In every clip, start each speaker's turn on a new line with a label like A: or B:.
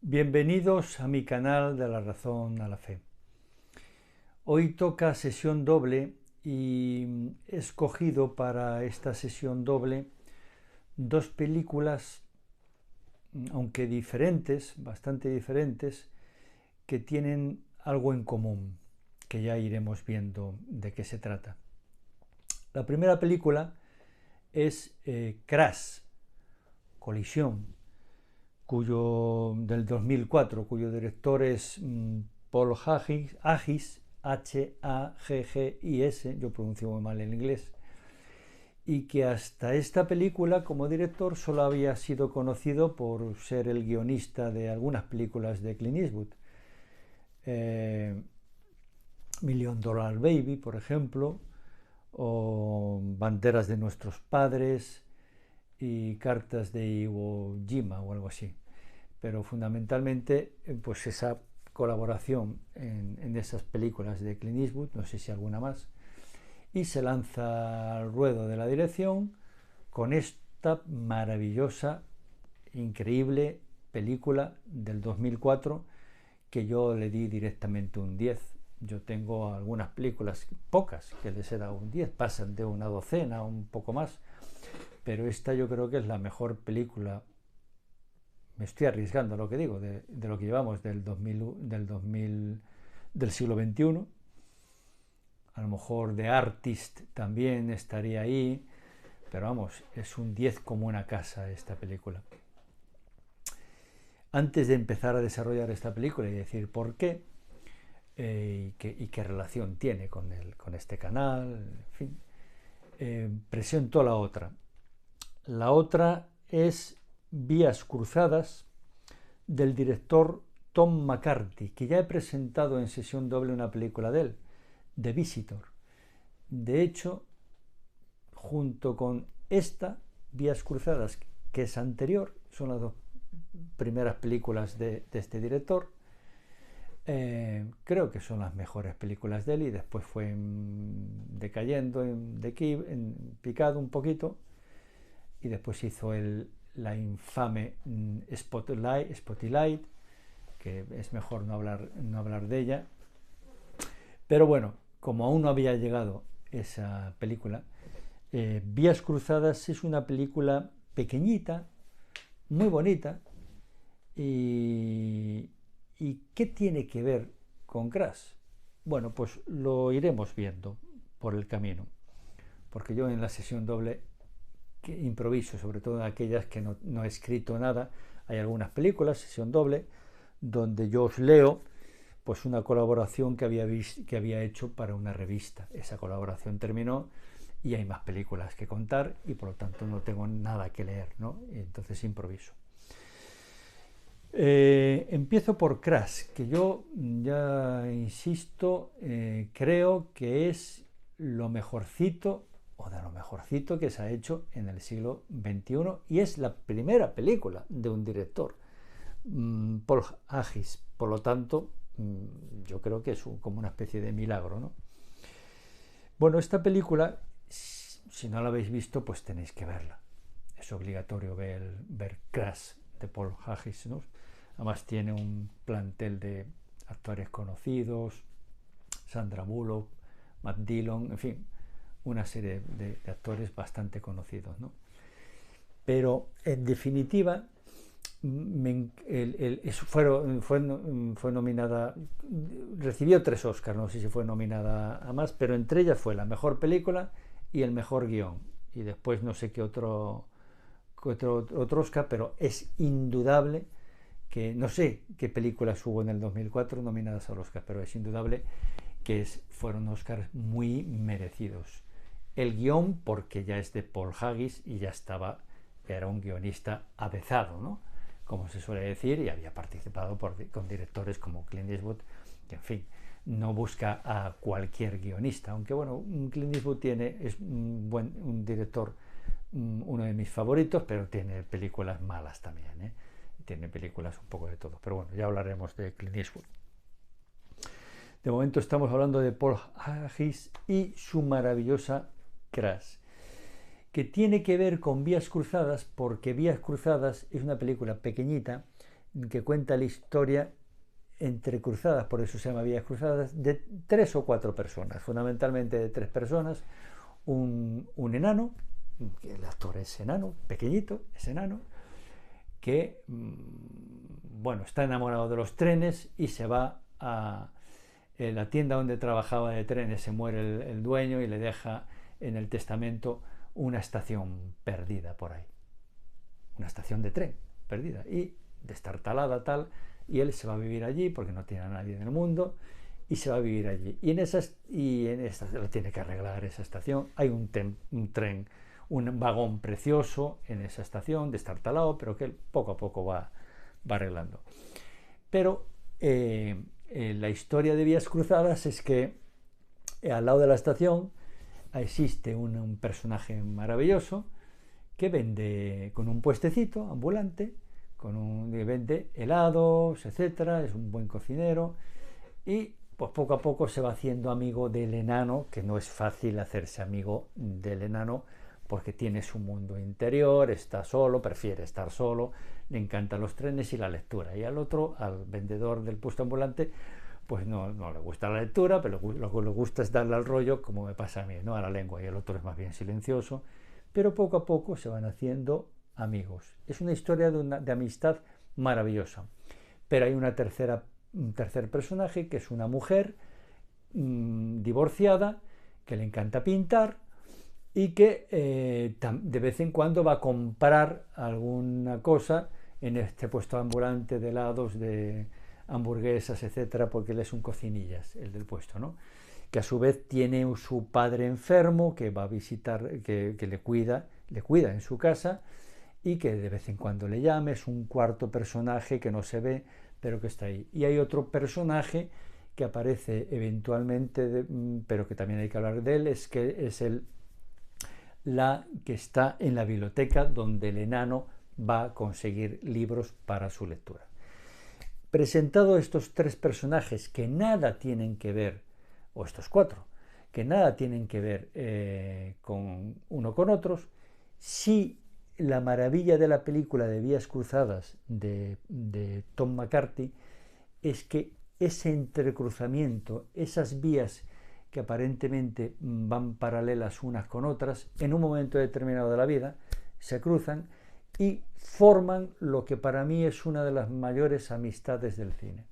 A: Bienvenidos a mi canal de la razón a la fe. Hoy toca sesión doble y he escogido para esta sesión doble dos películas, aunque diferentes, bastante diferentes, que tienen algo en común, que ya iremos viendo de qué se trata. La primera película es Crash, Colisión, del 2004, cuyo director es Paul Haggis, H-A-G-G-I-S, yo pronuncio muy mal el inglés, y que hasta esta película como director solo había sido conocido por ser el guionista de algunas películas de Clint Eastwood. Million Dollar Baby, por ejemplo, o Banderas de nuestros padres y Cartas de Iwo Jima o algo así. Pero fundamentalmente pues esa colaboración en esas películas de Clint Eastwood, no sé si alguna más, y se lanza al ruedo de la dirección con esta maravillosa, increíble película del 2004 que yo le di directamente un 10. Yo tengo algunas películas, pocas, que les he dado un 10, pasan de una docena, un poco más, pero esta yo creo que es la mejor película, me estoy arriesgando a lo que digo, de lo que llevamos del siglo XXI. A lo mejor The Artist también estaría ahí, pero vamos, es un 10 como una casa esta película. Antes de empezar a desarrollar esta película y decir por qué, y qué relación tiene con este canal, en fin, presento la otra. La otra es Vías Cruzadas, del director Tom McCarthy, que ya he presentado en sesión doble una película de él, The Visitor. De hecho, junto con esta, Vías Cruzadas, que es anterior, son las dos primeras películas de este director, creo que son las mejores películas de él, y después fue decayendo, picado un poquito, y después hizo la infame Spotlight, que es mejor no hablar de ella. Pero bueno, como aún no había llegado esa película, Vías Cruzadas es una película pequeñita, muy bonita. ¿Y qué tiene que ver con Crash? Bueno, pues lo iremos viendo por el camino, porque yo en la sesión doble que improviso, sobre todo en aquellas que no he escrito nada. Hay algunas películas, sesión doble, donde yo os leo pues una colaboración que había hecho para una revista. Esa colaboración terminó y hay más películas que contar y por lo tanto no tengo nada que leer, ¿no? Y entonces improviso. Empiezo por Crash, que yo ya insisto, creo que es lo mejorcito o de lo mejorcito que se ha hecho en el siglo XXI, y es la primera película de un director, Paul Haggis. Por lo tanto, yo creo que es como una especie de milagro, ¿no? Bueno, esta película, si no la habéis visto, pues tenéis que verla. Es obligatorio ver Crash de Paul Haggis, ¿no? Además tiene un plantel de actores conocidos, Sandra Bullock, Matt Dillon, en fin, una serie de actores bastante conocidos, ¿no? Pero en definitiva fue nominada, recibió 3 Oscars, no sé si fue nominada a más, pero entre ellas fue la mejor película y el mejor guión, y después no sé qué otro Oscar, pero es indudable que no sé qué películas hubo en el 2004 nominadas al Oscar, pero es indudable que fueron Oscars muy merecidos. El guión, porque ya es de Paul Haggis y era un guionista avezado, ¿no? Como se suele decir, y había participado con directores como Clint Eastwood, que en fin, no busca a cualquier guionista, aunque bueno, Clint Eastwood es un director, uno de mis favoritos, pero tiene películas malas también, ¿eh? Tiene películas un poco de todo, pero bueno, ya hablaremos de Clint Eastwood. De momento estamos hablando de Paul Haggis y su maravillosa Crash, que tiene que ver con Vías Cruzadas, porque Vías Cruzadas es una película pequeñita que cuenta la historia entrecruzadas, por eso se llama Vías Cruzadas, de 3 o 4 personas, fundamentalmente de 3 personas, un enano, que el actor es enano, pequeñito, es enano, que bueno, está enamorado de los trenes y se va a la tienda donde trabajaba de trenes, se muere el dueño y le deja en el testamento una estación perdida por ahí, una estación de tren perdida y destartalada tal, y él se va a vivir allí porque no tiene a nadie en el mundo y se va a vivir allí, y en esta lo tiene que arreglar esa estación. Hay un tren, un vagón precioso en esa estación destartalado, pero que él poco a poco va arreglando. Pero la historia de Vías Cruzadas es que al lado de la estación existe un personaje maravilloso que vende con un puestecito ambulante, que vende helados, etcétera, es un buen cocinero, y pues poco a poco se va haciendo amigo del enano, que no es fácil hacerse amigo del enano porque tiene su mundo interior, está solo, prefiere estar solo, le encantan los trenes y la lectura, y al otro, al vendedor del puesto ambulante, pues no le gusta la lectura, pero lo que le gusta es darle al rollo, como me pasa a mí, ¿no? A la lengua, y el otro es más bien silencioso, pero poco a poco se van haciendo amigos. Es una historia de amistad maravillosa. Pero hay un tercer personaje, que es una mujer divorciada, que le encanta pintar y que de vez en cuando va a comprar alguna cosa en este puesto ambulante de helados, de hamburguesas, etcétera, porque él es un cocinillas, el del puesto, ¿no? Que a su vez tiene su padre enfermo que va a visitar, que le cuida en su casa, y que de vez en cuando le llama. Es un cuarto personaje que no se ve, pero que está ahí. Y hay otro personaje que aparece eventualmente, pero que también hay que hablar de él, es que es la que está en la biblioteca donde el enano va a conseguir libros para su lectura. Presentado estos 3 personajes que nada tienen que ver, o estos 4, que nada tienen que ver con uno con otros, sí, la maravilla de la película de Vías Cruzadas de Tom McCarthy es que ese entrecruzamiento, esas vías que aparentemente van paralelas unas con otras, en un momento determinado de la vida se cruzan y forman lo que para mí es una de las mayores amistades del cine.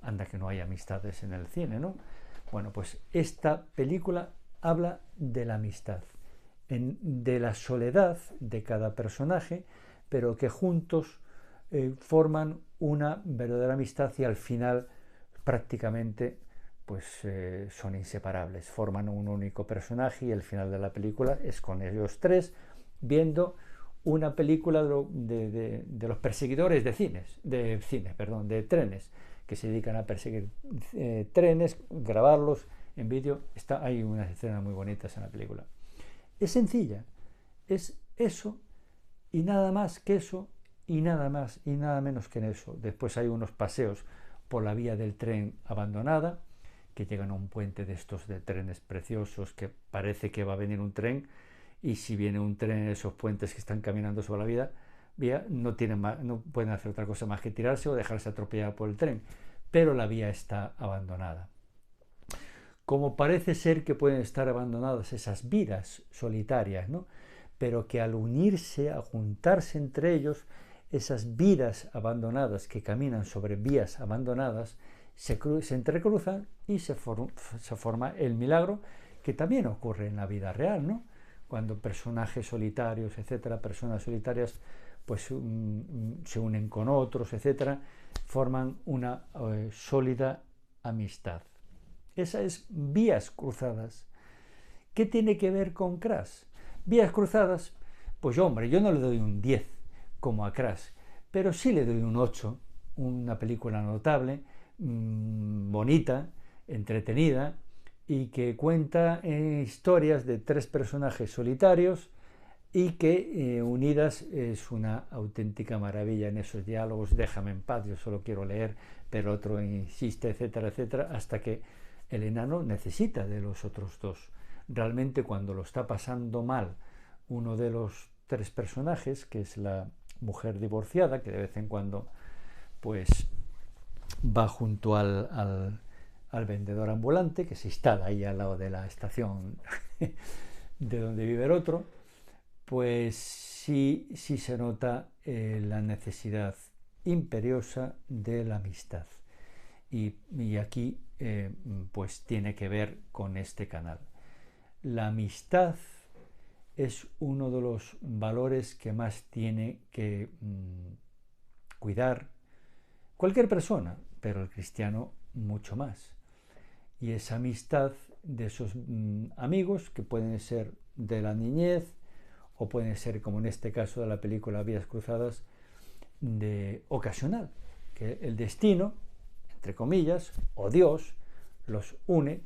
A: Anda que no hay amistades en el cine, ¿no? Bueno, pues esta película habla de la amistad, de la soledad de cada personaje, pero que juntos forman una verdadera amistad, y al final prácticamente pues son inseparables, forman un único personaje, y el final de la película es con ellos 3 viendo una película de los perseguidores de trenes, que se dedican a perseguir trenes, grabarlos en vídeo. Hay unas escenas muy bonitas en la película. Es sencilla, es eso y nada más que eso, y nada más y nada menos que en eso. Después hay unos paseos por la vía del tren abandonada, que llegan a un puente de estos de trenes preciosos, que parece que va a venir un tren, y si viene un tren en esos puentes que están caminando sobre la vía no pueden hacer otra cosa más que tirarse o dejarse atropellar por el tren, pero la vía está abandonada. Como parece ser que pueden estar abandonadas esas vidas solitarias, ¿no? Pero que al unirse, a juntarse entre ellos, esas vidas abandonadas que caminan sobre vías abandonadas se entrecruzan y se forma el milagro que también ocurre en la vida real, ¿no? Cuando personajes solitarios, etcétera, personas solitarias, pues se unen con otros, etcétera, forman una sólida amistad. Esa es Vías Cruzadas. ¿Qué tiene que ver con Crash? Vías Cruzadas, pues hombre, yo no le doy un 10 como a Crash, pero sí le doy un 8, una película notable, bonita, entretenida, y que cuenta historias de 3 personajes solitarios y que unidas es una auténtica maravilla en esos diálogos. Déjame en paz, yo solo quiero leer, pero otro insiste, etcétera, etcétera, hasta que el enano necesita de los otros 2. Realmente, cuando lo está pasando mal uno de los 3 personajes, que es la mujer divorciada, que de vez en cuando pues va junto al vendedor ambulante, que se instala ahí al lado de la estación de donde vive el otro, pues sí se nota la necesidad imperiosa de la amistad. Y aquí pues tiene que ver con este canal. La amistad es uno de los valores que más tiene que cuidar cualquier persona, pero el cristiano mucho más. Y esa amistad de esos amigos, que pueden ser de la niñez o pueden ser, como en este caso de la película Vías Cruzadas, de ocasional, que el destino, entre comillas, o Dios, los une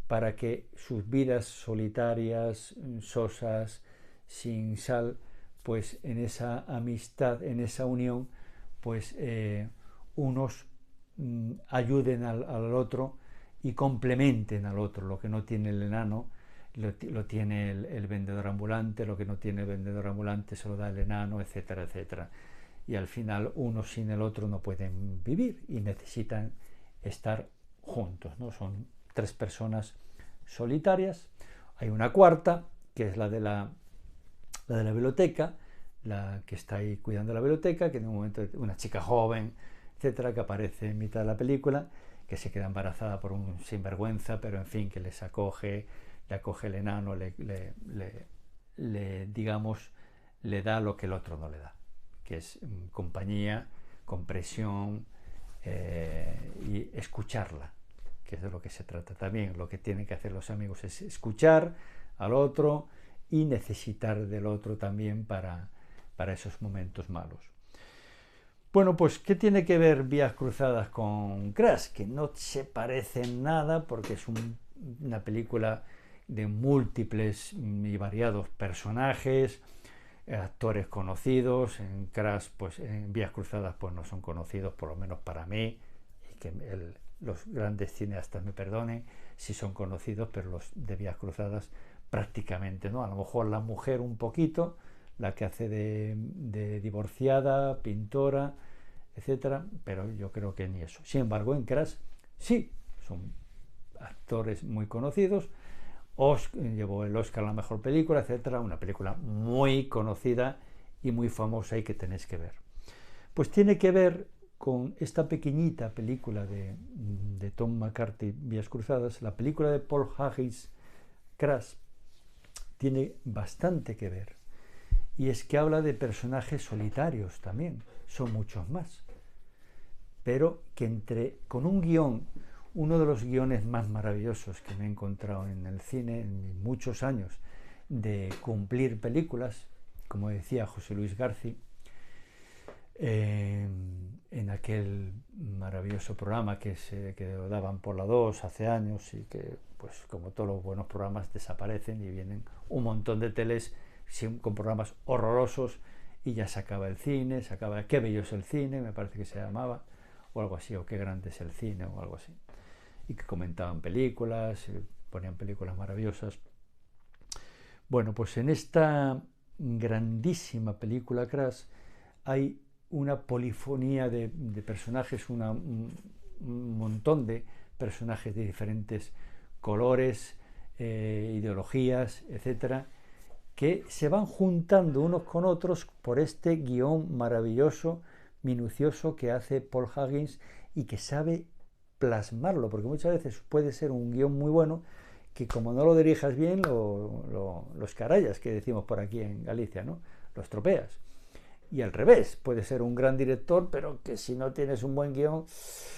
A: para que sus vidas solitarias, sosas, sin sal, pues en esa amistad, en esa unión, pues unos ayuden al otro y complementen al otro. Lo que no tiene el enano lo tiene el vendedor ambulante, lo que no tiene el vendedor ambulante se lo da el enano, etcétera, etcétera. Y al final uno sin el otro no pueden vivir y necesitan estar juntos, ¿no? Son tres personas solitarias. Hay una cuarta, que es la de la biblioteca, la que está ahí cuidando la biblioteca, que en un momento una chica joven, etcétera, que aparece en mitad de la película, que se queda embarazada por un sinvergüenza, pero en fin, que les acoge, le acoge el enano, digamos, le da lo que el otro no le da, que es compañía, comprensión y escucharla, que es de lo que se trata también. Lo que tienen que hacer los amigos es escuchar al otro y necesitar del otro también para esos momentos malos. Bueno, pues ¿qué tiene que ver Vías Cruzadas con Crash? Que no se parece en nada, porque es una película de múltiples y variados personajes, actores conocidos. En Crash, pues en Vías Cruzadas, pues no son conocidos, por lo menos para mí, y que los grandes cineastas me perdonen si son conocidos, pero los de Vías Cruzadas prácticamente no. A lo mejor la mujer un poquito, la que hace de divorciada, pintora, etcétera, pero yo creo que ni eso. Sin embargo, en Crash sí, son actores muy conocidos. Llevó el Oscar a la mejor película, etcétera. Una película muy conocida y muy famosa y que tenéis que ver. Pues tiene que ver con esta pequeñita película de Tom McCarthy, Vías Cruzadas. La película de Paul Haggis, Crash, tiene bastante que ver. Y es que habla de personajes solitarios también, son muchos más. Pero que con un guión, uno de los guiones más maravillosos que me he encontrado en el cine en muchos años de cumplir películas, como decía José Luis García, en aquel maravilloso programa que lo daban por la 2 hace años y que, pues como todos los buenos programas, desaparecen y vienen un montón de teles con programas horrorosos y ya se acaba el cine, se acaba Qué bello es el cine, me parece que se llamaba, o algo así, o Qué grande es el cine, o algo así, y que comentaban películas, ponían películas maravillosas. Bueno, pues en esta grandísima película Crash hay una polifonía de personajes, un montón de personajes de diferentes colores, ideologías, etcétera, que se van juntando unos con otros por este guión maravilloso, minucioso que hace Paul Haggis y que sabe plasmarlo, porque muchas veces puede ser un guión muy bueno que como no lo dirijas bien, los carayas, que decimos por aquí en Galicia, ¿no? Lo estropeas. Y al revés, puede ser un gran director, pero que si no tienes un buen guión,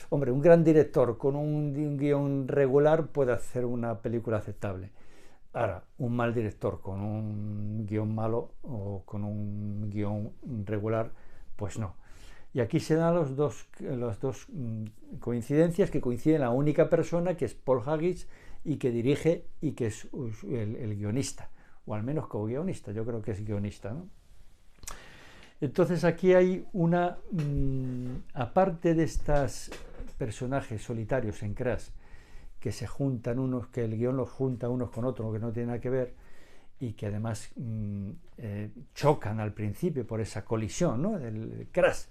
A: hombre, un gran director con un guión regular puede hacer una película aceptable. Ahora, un mal director con un guión malo o con un guión regular, pues no. Y aquí se dan las dos coincidencias, que coinciden la única persona, que es Paul Haggis, y que dirige y que es el guionista, o al menos co-guionista, yo creo que es guionista, ¿no? Entonces aquí hay una, aparte de estos personajes solitarios en Crash, que se juntan unos, que el guión los junta unos con otros, que no tiene nada que ver, y que además chocan al principio por esa colisión, ¿no? El Crash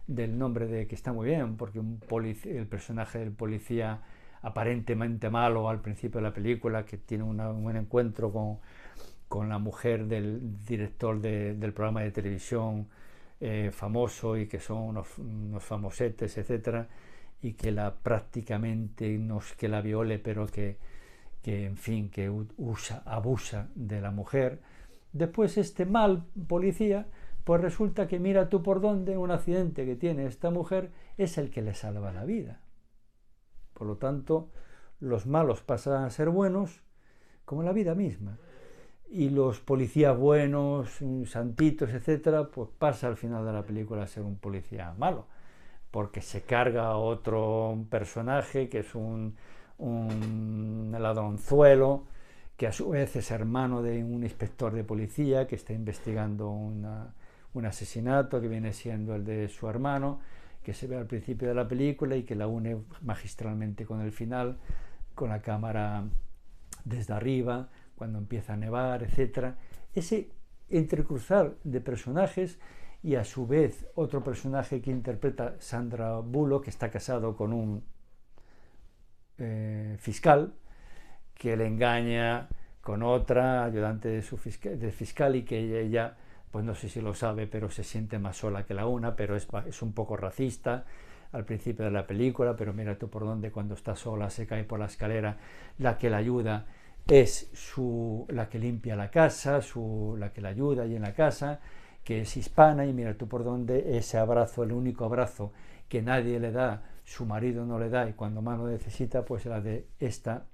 A: del nombre de que está muy bien, porque el personaje del policía aparentemente malo al principio de la película, que tiene un encuentro con la mujer del director del programa de televisión famoso, y que son unos famosetes, etcétera, y que prácticamente no es que la viole, pero en fin, que abusa de la mujer. Después este mal policía, pues resulta que mira tú por dónde, un accidente que tiene esta mujer es el que le salva la vida. Por lo tanto, los malos pasan a ser buenos, como la vida misma. Y los policías buenos, santitos, etcétera, pues pasa al final de la película a ser un policía malo, porque se carga a otro personaje que es un ladronzuelo, que a su vez es hermano de un inspector de policía que está investigando un asesinato que viene siendo el de su hermano, que se ve al principio de la película y que la une magistralmente con el final, con la cámara desde arriba, cuando empieza a nevar, etcétera. Ese entrecruzar de personajes, y a su vez otro personaje que interpreta Sandra Bullock, que está casado con un fiscal, que le engaña con otra ayudante de fiscal, y que ella, pues no sé si lo sabe, pero se siente más sola que la una, pero es un poco racista al principio de la película, pero mira tú por dónde, cuando está sola se cae por la escalera, la que la ayuda es la que limpia la casa, la que la ayuda ahí en la casa, que es hispana, y mira tú por dónde ese abrazo, el único abrazo que nadie le da, su marido no le da, y cuando más lo necesita, pues la de esta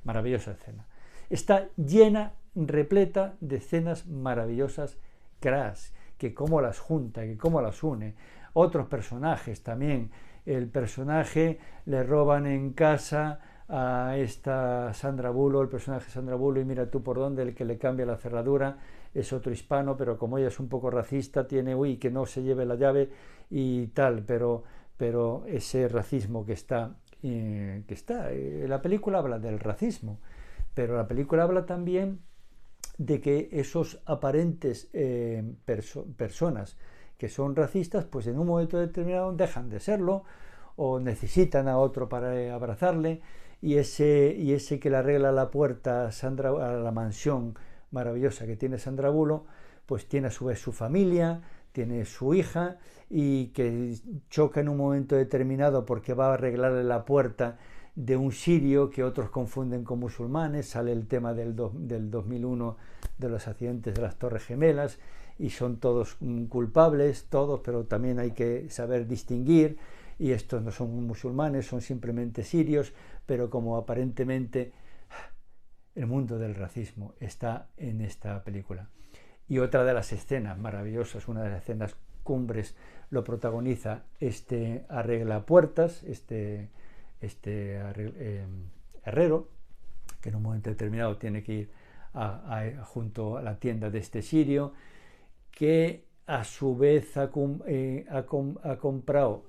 A: maravillosa escena. Está llena, repleta de escenas maravillosas, que cómo las junta, que cómo las une. Otros personajes también. El personaje le roban en casa a esta Sandra Bullock, el personaje Sandra Bullock, y mira tú por dónde, el que le cambia la cerradura es otro hispano, pero como ella es un poco racista, tiene, que no se lleve la llave y tal, pero ese racismo que está, la película habla del racismo, pero la película habla también de que esos aparentes personas que son racistas, pues en un momento determinado dejan de serlo, o necesitan a otro para abrazarle, y ese que le arregla la puerta a la mansión maravillosa que tiene Sandra Bullock, pues tiene a su vez su familia, tiene su hija, y que choca en un momento determinado porque va a arreglarle la puerta de un sirio que otros confunden con musulmanes. Sale el tema del 2001, de los accidentes de las Torres Gemelas, y son todos culpables, todos, pero también hay que saber distinguir, y estos no son musulmanes, son simplemente sirios, pero como aparentemente el mundo del racismo está en esta película. Y otra de las escenas maravillosas, una de las escenas cumbres, lo protagoniza este arreglapuertas, herrero, que en un momento determinado tiene que ir junto a la tienda de este sirio, que a su vez ha comprado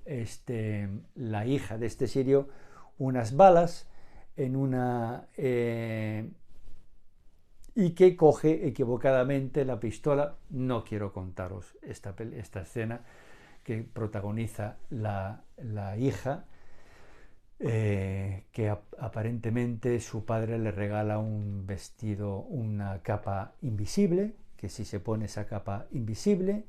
A: la hija de este sirio unas balas en y que coge equivocadamente la pistola. No quiero contaros esta escena que protagoniza la hija, que aparentemente su padre le regala un vestido, una capa invisible, que si se pone esa capa invisible,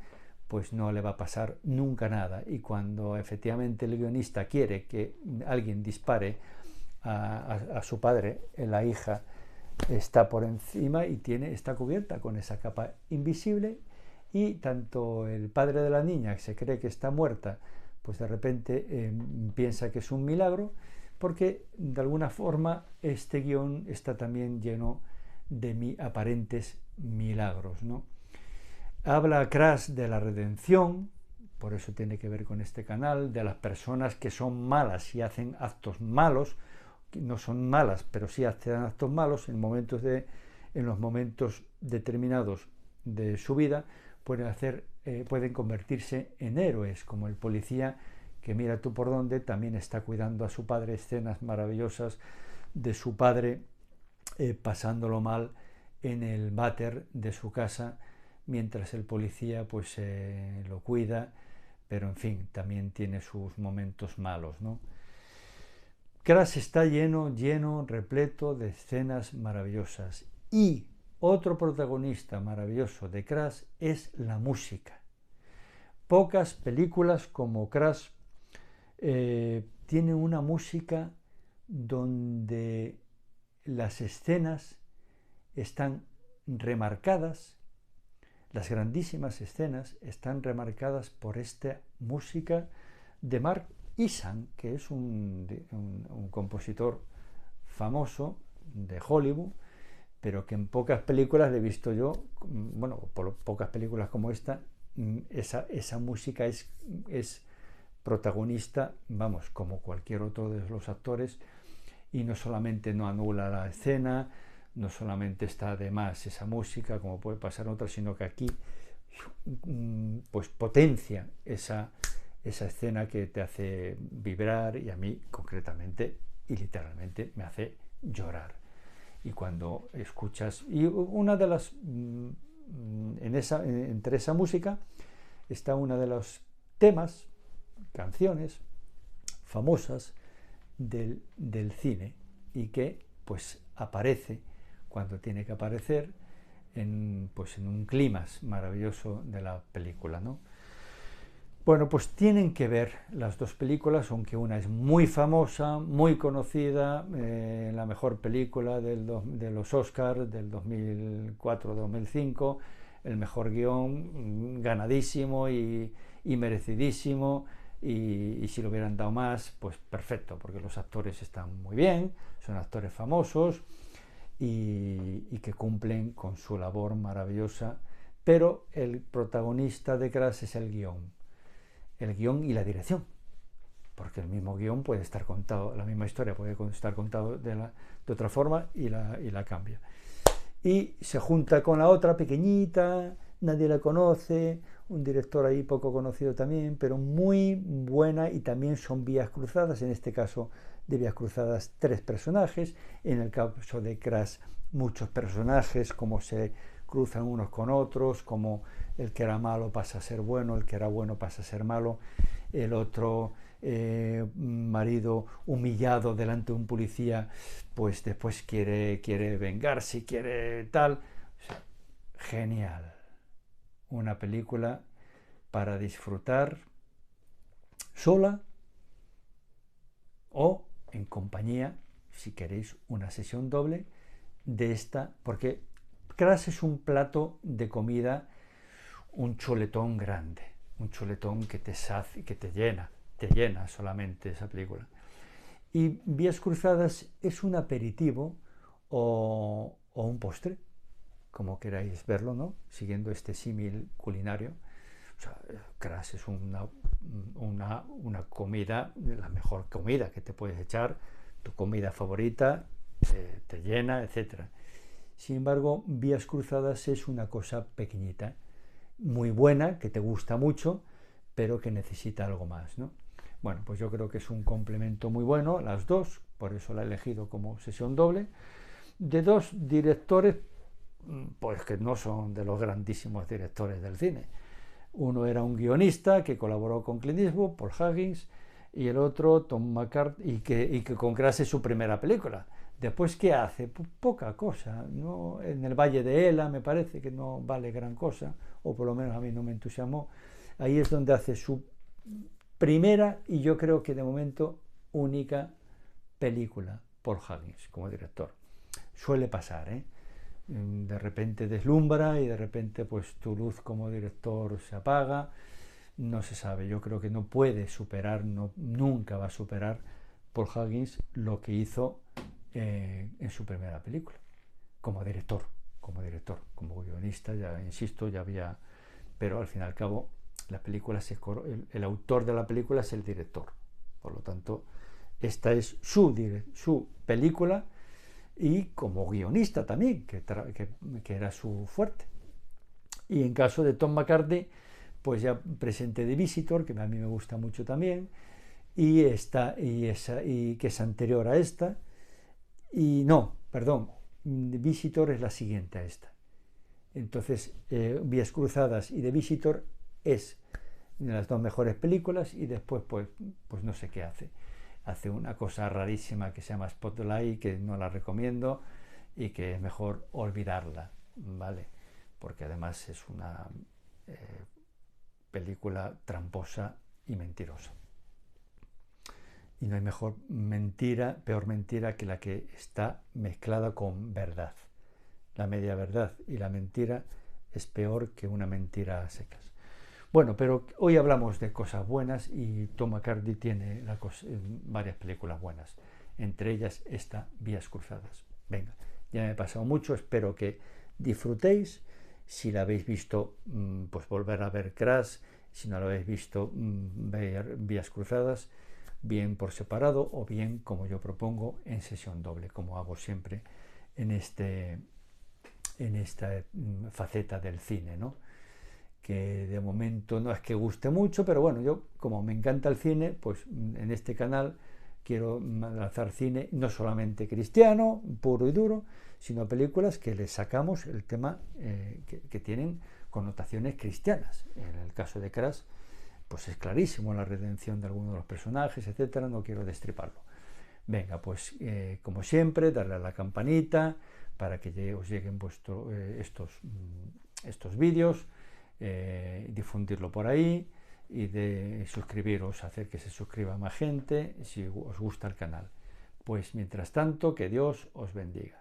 A: pues no le va a pasar nunca nada. Y cuando efectivamente el guionista quiere que alguien dispare a su padre, la hija está por encima y está cubierta con esa capa invisible, y tanto el padre de la niña, que se cree que está muerta, pues de repente piensa que es un milagro, porque de alguna forma este guión está también lleno de aparentes milagros, ¿no? Habla Crash de la redención, por eso tiene que ver con este canal, de las personas que son malas y hacen actos malos, que no son malas, pero sí hacen actos malos en los momentos determinados de su vida, pueden convertirse en héroes, como el policía que mira tú por dónde también está cuidando a su padre. Escenas maravillosas de su padre pasándolo mal en el váter de su casa, mientras el policía pues lo cuida, pero en fin, también tiene sus momentos malos, ¿no? Crash está lleno, repleto de escenas maravillosas. Y otro protagonista maravilloso de Crash es la música. Pocas películas como Crash tienen una música donde las escenas están remarcadas, las grandísimas escenas están remarcadas por esta música de Mark Isham, que es un compositor famoso de Hollywood, pero que en pocas películas le he visto yo, bueno, por pocas películas como esta, esa música es protagonista, vamos, como cualquier otro de los actores, y no solamente no anula la escena, no solamente está de más esa música, como puede pasar en otras, sino que aquí pues potencia esa escena que te hace vibrar, y a mí concretamente y literalmente me hace llorar. Y cuando escuchas, y una de las entre esa música está una de los temas, canciones famosas del cine, y que pues aparece cuando tiene que aparecer en un clímax maravilloso de la película, ¿no? Bueno, pues tienen que ver las dos películas, aunque una es muy famosa, muy conocida, la mejor película de los Oscars del 2004-2005, el mejor guión, ganadísimo y merecidísimo, y si lo hubieran dado más, pues perfecto, porque los actores están muy bien, son actores famosos y que cumplen con su labor maravillosa, pero el protagonista de Crash es el guión y la dirección, porque el mismo guión puede estar contado, la misma historia puede estar contado de otra forma y la cambia. Y se junta con la otra pequeñita, nadie la conoce, un director ahí poco conocido también, pero muy buena, y también son vías cruzadas, en este caso de vías cruzadas 3 personajes, en el caso de Crash muchos personajes, como se cruzan unos con otros, como el que era malo pasa a ser bueno, el que era bueno pasa a ser malo, el otro marido humillado delante de un policía, pues después quiere vengarse, quiere tal. O sea, genial. Una película para disfrutar sola o en compañía, si queréis una sesión doble de esta, porque Crash es un plato de comida, un chuletón grande, un chuletón que te sacia, que te llena solamente esa película. Y Vías Cruzadas es un aperitivo o un postre, como queráis verlo, ¿no? Siguiendo este símil culinario. O sea, Crash es una comida, la mejor comida que te puedes echar, tu comida favorita, te llena, etc. Sin embargo, Vías Cruzadas es una cosa pequeñita, muy buena, que te gusta mucho, pero que necesita algo más, ¿no? Bueno, pues yo creo que es un complemento muy bueno, las dos, por eso la he elegido como sesión doble, de dos directores, pues que no son de los grandísimos directores del cine. Uno era un guionista que colaboró con Clint Eastwood, Paul Higgins, y el otro, Tom McCarthy, y que con Crash es su primera película. Después, ¿qué hace? Pues poca cosa, ¿no? En el Valle de Ela me parece que no vale gran cosa, o por lo menos a mí no me entusiasmó. Ahí es donde hace su primera, y yo creo que de momento única, película, Paul Higgins como director. Suele pasar, ¿eh? De repente deslumbra y de repente pues tu luz como director se apaga, no se sabe. Yo creo que no puede superar, nunca va a superar Paul Higgins lo que hizo en su primera película como director, como guionista, ya insisto, ya había, pero al fin y al cabo la película el autor de la película es el director, por lo tanto esta es su película, y como guionista también, que era su fuerte. Y en caso de Tom McCarthy, pues ya presenté The Visitor, que a mí me gusta mucho también, y que es anterior a esta, y no, perdón, The Visitor es la siguiente a esta. Entonces, Vías Cruzadas y The Visitor es las dos mejores películas y después pues no sé qué hace. Hace una cosa rarísima que se llama Spotlight, que no la recomiendo y que es mejor olvidarla, ¿vale? Porque además es una película tramposa y mentirosa. Y no hay mejor mentira, peor mentira que la que está mezclada con verdad. La media verdad y la mentira es peor que una mentira a secas. Bueno, pero hoy hablamos de cosas buenas y Tom McCarthy tiene varias películas buenas, entre ellas esta, Vías Cruzadas. Venga, ya me he pasado mucho, espero que disfrutéis. Si la habéis visto, pues volver a ver Crash. Si no la habéis visto, ver Vías Cruzadas, bien por separado o bien, como yo propongo, en sesión doble, como hago siempre en esta faceta del cine, ¿no? Que de momento no es que guste mucho, pero bueno, yo como me encanta el cine, pues en este canal quiero lanzar cine no solamente cristiano, puro y duro, sino películas que le sacamos el tema que tienen connotaciones cristianas. En el caso de Crash, pues es clarísimo la redención de algunos de los personajes, etcétera, no quiero destriparlo. Venga, pues como siempre, darle a la campanita para que os lleguen estos vídeos, difundirlo por ahí y de suscribiros, hacer que se suscriba más gente si os gusta el canal. Pues mientras tanto, que Dios os bendiga.